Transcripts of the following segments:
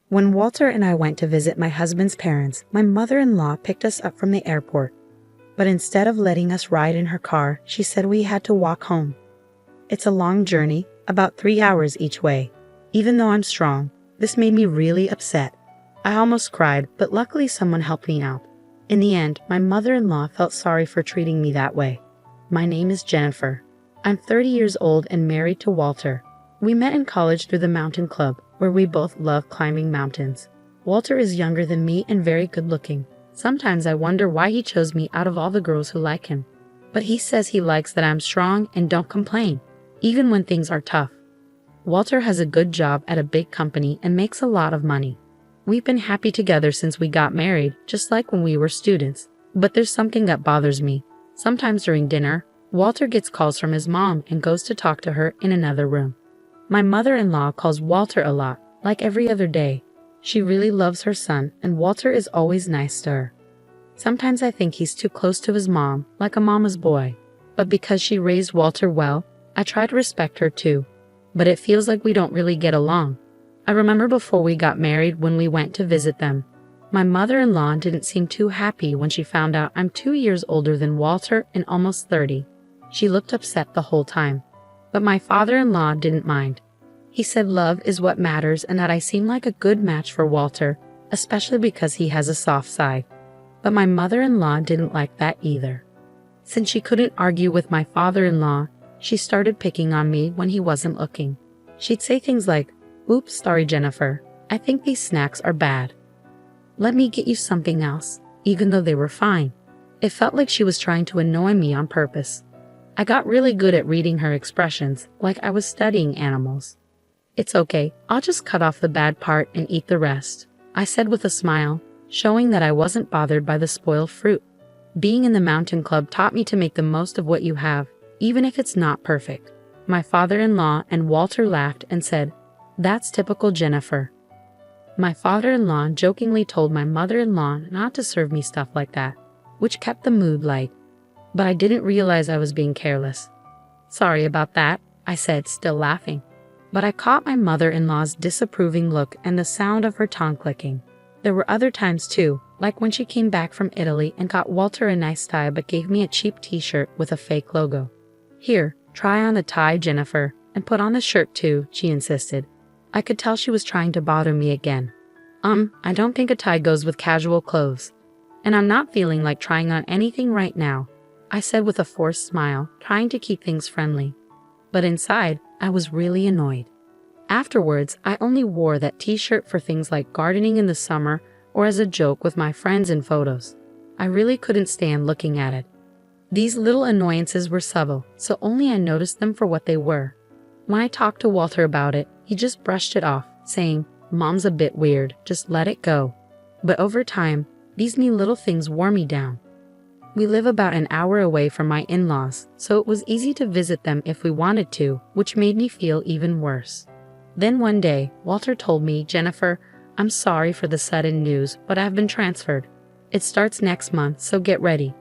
When Walter and I went to visit my husband's parents, my mother-in-law picked us up from the airport. But instead of letting us ride in her car, she said we had to walk home. It's a long journey, about 3 hours each way. Even though I'm strong, this made me really upset. I almost cried, but luckily someone helped me out. In the end, my mother-in-law felt sorry for treating me that way. My name is Jennifer. I'm 30 years old and married to Walter. We met in college through the mountain club, where we both love climbing mountains. Walter is younger than me and very good looking. Sometimes I wonder why he chose me out of all the girls who like him. But he says he likes that I'm strong and don't complain, even when things are tough. Walter has a good job at a big company and makes a lot of money. We've been happy together since we got married, just like when we were students. But there's something that bothers me. Sometimes during dinner, Walter gets calls from his mom and goes to talk to her in another room. My mother-in-law calls Walter a lot, like every other day. She really loves her son, and Walter is always nice to her. Sometimes I think he's too close to his mom, like a mama's boy. But because she raised Walter well, I try to respect her too. But it feels like we don't really get along. I remember before we got married when we went to visit them. My mother-in-law didn't seem too happy when she found out I'm 2 years older than Walter and almost 30. She looked upset the whole time. But my father-in-law didn't mind. He said love is what matters and that I seem like a good match for Walter, especially because he has a soft side. But my mother-in-law didn't like that either. Since she couldn't argue with my father-in-law, she started picking on me when he wasn't looking. She'd say things like, "Oops, sorry Jennifer, I think these snacks are bad. Let me get you something else," even though they were fine. It felt like she was trying to annoy me on purpose. I got really good at reading her expressions, like I was studying animals. "It's okay, I'll just cut off the bad part and eat the rest," I said with a smile, showing that I wasn't bothered by the spoiled fruit. Being in the mountain club taught me to make the most of what you have, even if it's not perfect. My father-in-law and Walter laughed and said, "That's typical Jennifer." My father-in-law jokingly told my mother-in-law not to serve me stuff like that, which kept the mood light. But I didn't realize I was being careless. "Sorry about that," I said, still laughing. But I caught my mother-in-law's disapproving look and the sound of her tongue clicking. There were other times too, like when she came back from Italy and got Walter a nice tie but gave me a cheap t-shirt with a fake logo. "Here, try on the tie, Jennifer, and put on the shirt too," she insisted. I could tell she was trying to bother me again. I don't think a tie goes with casual clothes. And I'm not feeling like trying on anything right now," I said with a forced smile, trying to keep things friendly. But inside, I was really annoyed. Afterwards, I only wore that t-shirt for things like gardening in the summer or as a joke with my friends in photos. I really couldn't stand looking at it. These little annoyances were subtle, so only I noticed them for what they were. When I talked to Walter about it, he just brushed it off, saying, "Mom's a bit weird, just let it go." But over time, these mean little things wore me down. We live about an hour away from my in-laws, so it was easy to visit them if we wanted to, which made me feel even worse. Then one day, Walter told me, "Jennifer, I'm sorry for the sudden news, but I've been transferred. It starts next month, so get ready."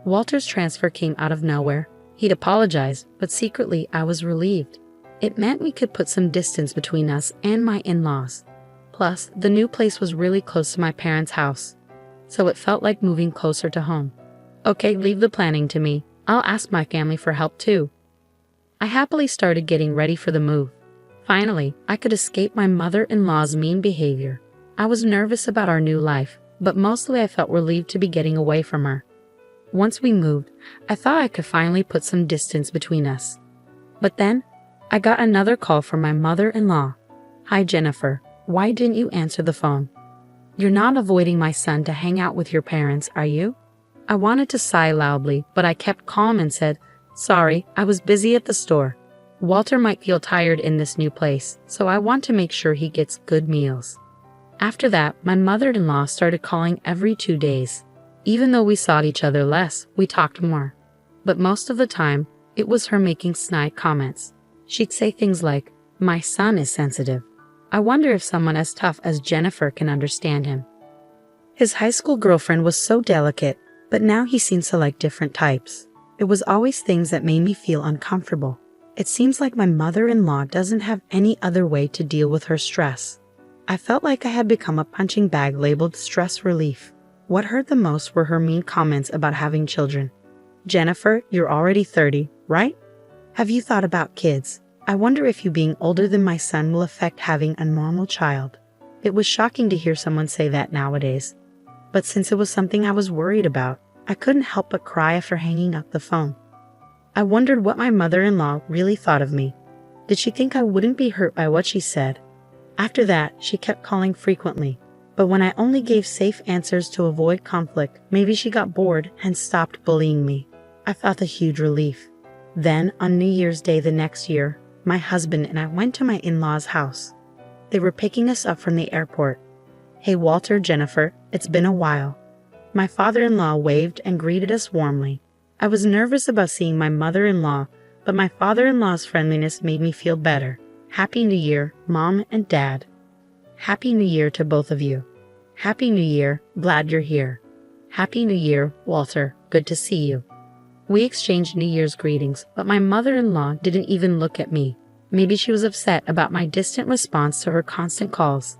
Walter's transfer came out of nowhere. He'd apologized, but secretly I was relieved. It meant we could put some distance between us and my in-laws. Plus, the new place was really close to my parents' house, so it felt like moving closer to home. "Okay, leave the planning to me. I'll ask my family for help too." I happily started getting ready for the move. Finally, I could escape my mother-in-law's mean behavior. I was nervous about our new life, but mostly I felt relieved to be getting away from her. Once we moved, I thought I could finally put some distance between us. But then, I got another call from my mother-in-law. "Hi Jennifer, why didn't you answer the phone? You're not avoiding my son to hang out with your parents, are you?" I wanted to sigh loudly, but I kept calm and said, "Sorry, I was busy at the store. Walter might feel tired in this new place, so I want to make sure he gets good meals." After that, my mother-in-law started calling every 2 days. Even though we saw each other less, we talked more. But most of the time, it was her making snide comments. She'd say things like, "My son is sensitive. I wonder if someone as tough as Jennifer can understand him. His high school girlfriend was so delicate, but now he seems to like different types." It was always things that made me feel uncomfortable. It seems like my mother-in-law doesn't have any other way to deal with her stress. I felt like I had become a punching bag labeled stress relief. What hurt the most were her mean comments about having children. Jennifer, you're already 30, right? Have you thought about kids? I wonder if you being older than my son will affect having a normal child. It was shocking to hear someone say that nowadays. But since it was something I was worried about, I couldn't help but cry after hanging up the phone. I wondered what my mother-in-law really thought of me. Did she think I wouldn't be hurt by what she said? After that, she kept calling frequently. But when I only gave safe answers to avoid conflict, maybe she got bored and stopped bullying me. I felt a huge relief. Then, on New Year's Day the next year, my husband and I went to my in-laws' house. They were picking us up from the airport. Hey Walter, Jennifer, it's been a while. My father-in-law waved and greeted us warmly. I was nervous about seeing my mother-in-law, but my father-in-law's friendliness made me feel better. Happy New Year, Mom and Dad. Happy New Year to both of you. Happy New Year, glad you're here. Happy New Year, Walter, good to see you. We exchanged New Year's greetings, but my mother-in-law didn't even look at me. Maybe she was upset about my distant response to her constant calls.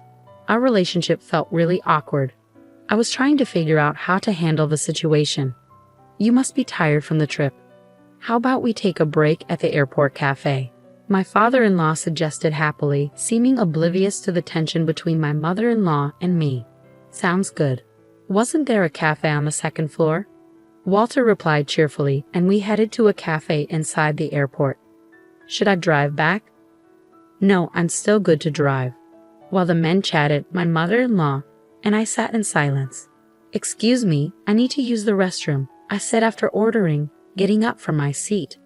Our relationship felt really awkward. I was trying to figure out how to handle the situation. You must be tired from the trip. How about we take a break at the airport cafe? My father-in-law suggested happily, seeming oblivious to the tension between my mother-in-law and me. Sounds good. Wasn't there a cafe on the second floor? Walter replied cheerfully, and we headed to a cafe inside the airport. Should I drive back? No, I'm still good to drive. While the men chatted, my mother-in-law and I sat in silence. Excuse me, I need to use the restroom, I said after ordering, getting up from my seat.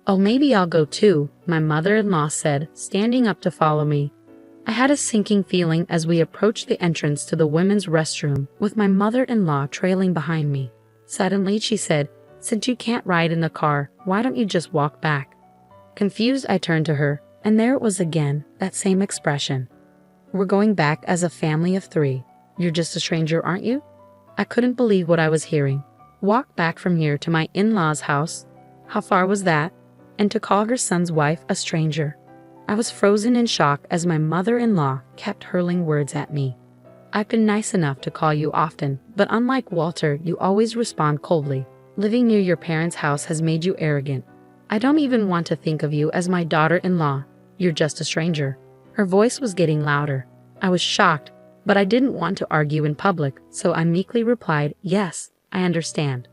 Oh, maybe I'll go too, my mother-in-law said, standing up to follow me. I had a sinking feeling as we approached the entrance to the women's restroom, with my mother-in-law trailing behind me. Suddenly she said, since you can't ride in the car, why don't you just walk back? Confused, I turned to her, and there it was again, that same expression. We're going back as a family of 3. You're just a stranger, aren't you? I couldn't believe what I was hearing. Walk back from here to my in-laws' house? How far was that? And to call her son's wife a stranger. I was frozen in shock as my mother-in-law kept hurling words at me. I've been nice enough to call you often, but unlike Walter, you always respond coldly. Living near your parents' house has made you arrogant. I don't even want to think of you as my daughter-in-law. You're just a stranger. Her voice was getting louder. I was shocked, but I didn't want to argue in public, so I meekly replied, yes, I understand.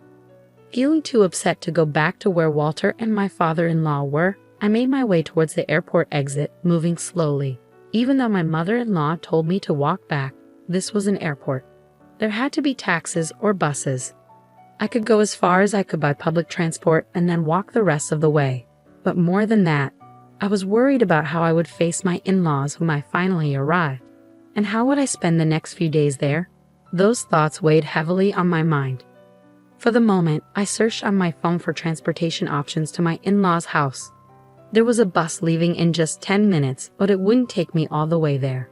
Feeling too upset to go back to where Walter and my father-in-law were, I made my way towards the airport exit, moving slowly. Even though my mother-in-law told me to walk back, this was an airport. There had to be taxis or buses. I could go as far as I could by public transport and then walk the rest of the way. But more than that, I was worried about how I would face my in-laws whom I finally arrived. And how would I spend the next few days there? Those thoughts weighed heavily on my mind. For the moment, I searched on my phone for transportation options to my in-laws' house. There was a bus leaving in just 10 minutes, but it wouldn't take me all the way there.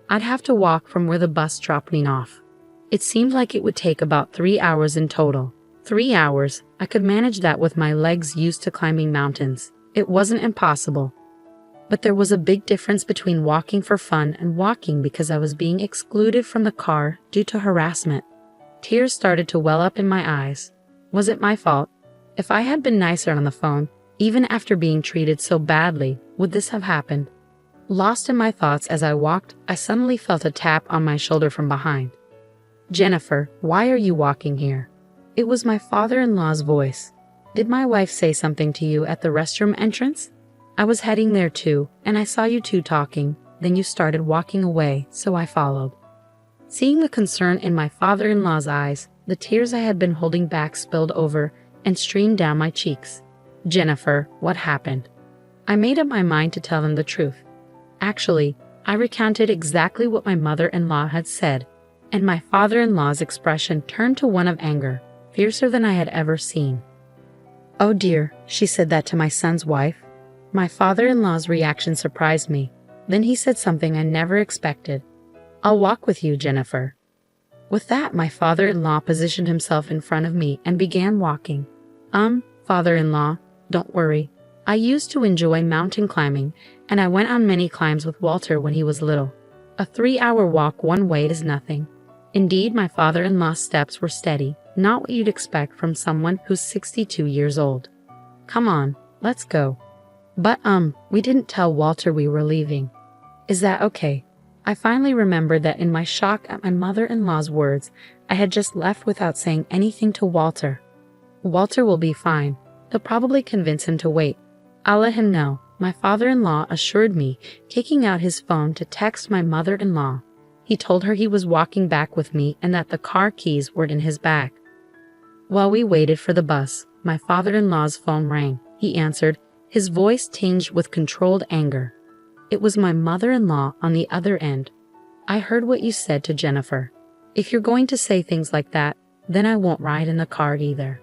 I'd have to walk from where the bus dropped me off. It seemed like it would take about 3 hours in total. 3 hours, I could manage that with my legs used to climbing mountains. It wasn't impossible. But there was a big difference between walking for fun and walking because I was being excluded from the car due to harassment. Tears started to well up in my eyes. Was it my fault? If I had been nicer on the phone, even after being treated so badly, would this have happened? Lost in my thoughts as I walked, I suddenly felt a tap on my shoulder from behind. Jennifer, why are you walking here? It was my father-in-law's voice. Did my wife say something to you at the restroom entrance? I was heading there too, and I saw you two talking. Then you started walking away, so I followed. Seeing the concern in my father-in-law's eyes, the tears I had been holding back spilled over and streamed down my cheeks. Jennifer, what happened? I made up my mind to tell him the truth. Actually, I recounted exactly what my mother-in-law had said, and my father-in-law's expression turned to one of anger, fiercer than I had ever seen. Oh dear, she said that to my son's wife. My father-in-law's reaction surprised me. Then he said something I never expected. I'll walk with you, Jennifer. With that, my father-in-law positioned himself in front of me and began walking. Father-in-law, don't worry. I used to enjoy mountain climbing, and I went on many climbs with Walter when he was little. A 3-hour walk one way is nothing. Indeed, my father-in-law's steps were steady, not what you'd expect from someone who's 62 years old. Come on, let's go. But we didn't tell Walter we were leaving. Is that okay? I finally remembered that in my shock at my mother-in-law's words, I had just left without saying anything to Walter. Walter will be fine. They'll probably convince him to wait. I'll let him know, my father-in-law assured me, taking out his phone to text my mother-in-law. He told her he was walking back with me and that the car keys were in his bag. While we waited for the bus, my father-in-law's phone rang. He answered, his voice tinged with controlled anger. It was my mother-in-law on the other end. I heard what you said to Jennifer. If you're going to say things like that, then I won't ride in the car either.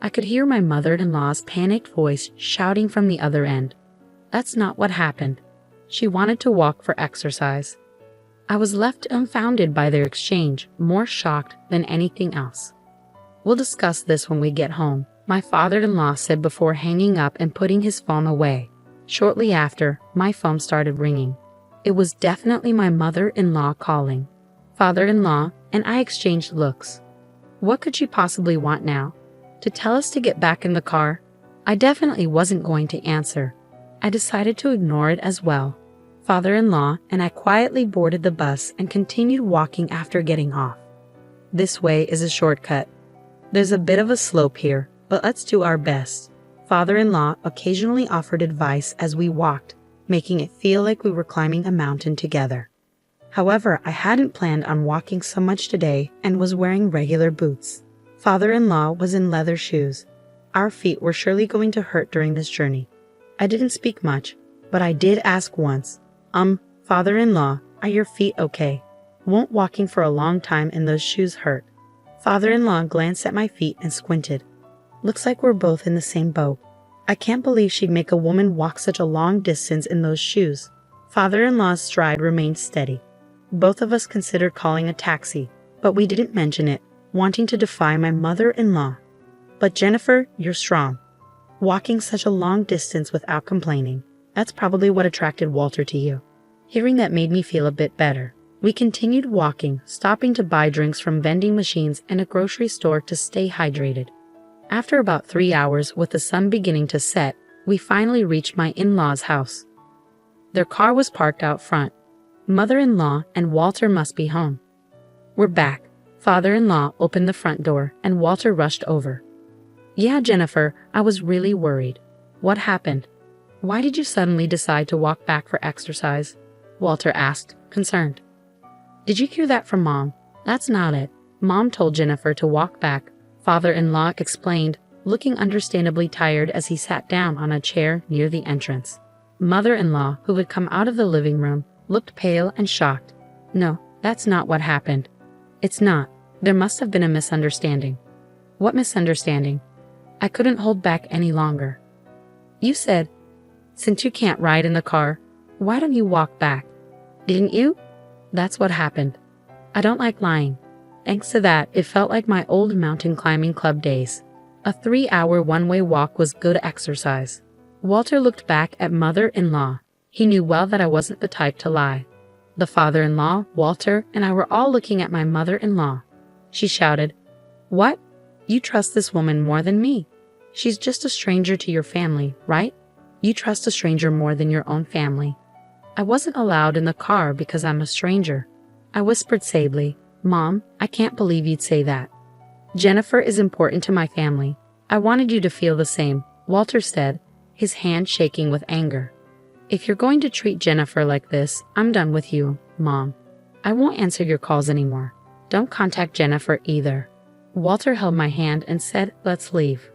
I could hear my mother-in-law's panicked voice shouting from the other end. That's not what happened. She wanted to walk for exercise. I was left dumbfounded by their exchange, more shocked than anything else. We'll discuss this when we get home, my father-in-law said before hanging up and putting his phone away. Shortly after, my phone started ringing. It was definitely my mother-in-law calling. Father-in-law and I exchanged looks. What could she possibly want now? To tell us to get back in the car? I definitely wasn't going to answer. I decided to ignore it as well. Father-in-law and I quietly boarded the bus and continued walking after getting off. This way is a shortcut. There's a bit of a slope here, but let's do our best. Father-in-law occasionally offered advice as we walked, making it feel like we were climbing a mountain together. However, I hadn't planned on walking so much today and was wearing regular boots. Father-in-law was in leather shoes. Our feet were surely going to hurt during this journey. I didn't speak much, but I did ask once, Father-in-law, are your feet okay? Won't walking for a long time in those shoes hurt? Father-in-law glanced at my feet and squinted. Looks like we're both in the same boat. I can't believe she'd make a woman walk such a long distance in those shoes. Father-in-law's stride remained steady. Both of us considered calling a taxi, but we didn't mention it, wanting to defy my mother-in-law. But Jennifer, you're strong. Walking such a long distance without complaining. That's probably what attracted Walter to you. Hearing that made me feel a bit better. We continued walking, stopping to buy drinks from vending machines and a grocery store to stay hydrated. After about 3 hours with the sun beginning to set, we finally reached my in-laws' house. Their car was parked out front. Mother-in-law and Walter must be home. We're back. Father-in-law opened the front door and Walter rushed over. Yeah, Jennifer, I was really worried. What happened? Why did you suddenly decide to walk back for exercise? Walter asked, concerned. Did you hear that from Mom? That's not it. Mom told Jennifer to walk back, Father-in-law explained, looking understandably tired as he sat down on a chair near the entrance. Mother-in-law, who had come out of the living room, looked pale and shocked. No, that's not what happened. It's not. There must have been a misunderstanding. What misunderstanding? I couldn't hold back any longer. You said, since you can't ride in the car, why don't you walk back? Didn't you? That's what happened. I don't like lying. Thanks to that, it felt like my old mountain climbing club days. A 3-hour one-way walk was good exercise. Walter looked back at mother-in-law. He knew well that I wasn't the type to lie. The father-in-law, Walter, and I were all looking at my mother-in-law. She shouted, What? You trust this woman more than me. She's just a stranger to your family, right? You trust a stranger more than your own family. I wasn't allowed in the car because I'm a stranger. I whispered sadly, Mom, I can't believe you'd say that. Jennifer is important to my family. I wanted you to feel the same, Walter said, his hand shaking with anger. If you're going to treat Jennifer like this, I'm done with you, Mom. I won't answer your calls anymore. Don't contact Jennifer either. Walter held my hand and said, Let's leave.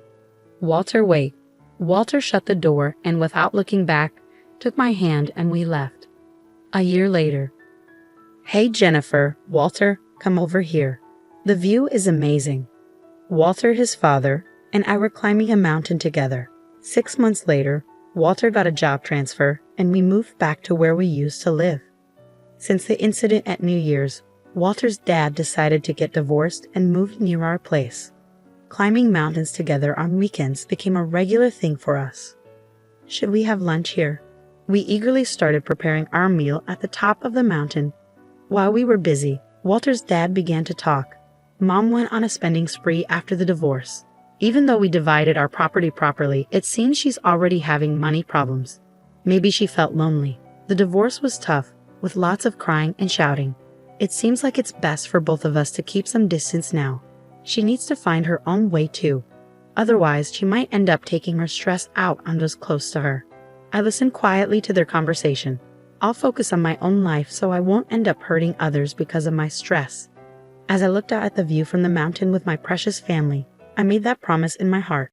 Walter, wait. Walter shut the door and without looking back, took my hand and we left. A year later. Hey Jennifer, Walter, come over here. The view is amazing. Walter, his father, and I were climbing a mountain together. 6 months later, Walter got a job transfer and we moved back to where we used to live. Since the incident at New Year's, Walter's dad decided to get divorced and moved near our place. Climbing mountains together on weekends became a regular thing for us. Should we have lunch here? We eagerly started preparing our meal at the top of the mountain, While we were busy, Walter's dad began to talk. Mom went on a spending spree after the divorce. Even though we divided our property properly, it seems she's already having money problems. Maybe she felt lonely. The divorce was tough, with lots of crying and shouting. It seems like it's best for both of us to keep some distance now. She needs to find her own way too. Otherwise, she might end up taking her stress out on those close to her. I listened quietly to their conversation. I'll focus on my own life so I won't end up hurting others because of my stress. As I looked out at the view from the mountain with my precious family, I made that promise in my heart.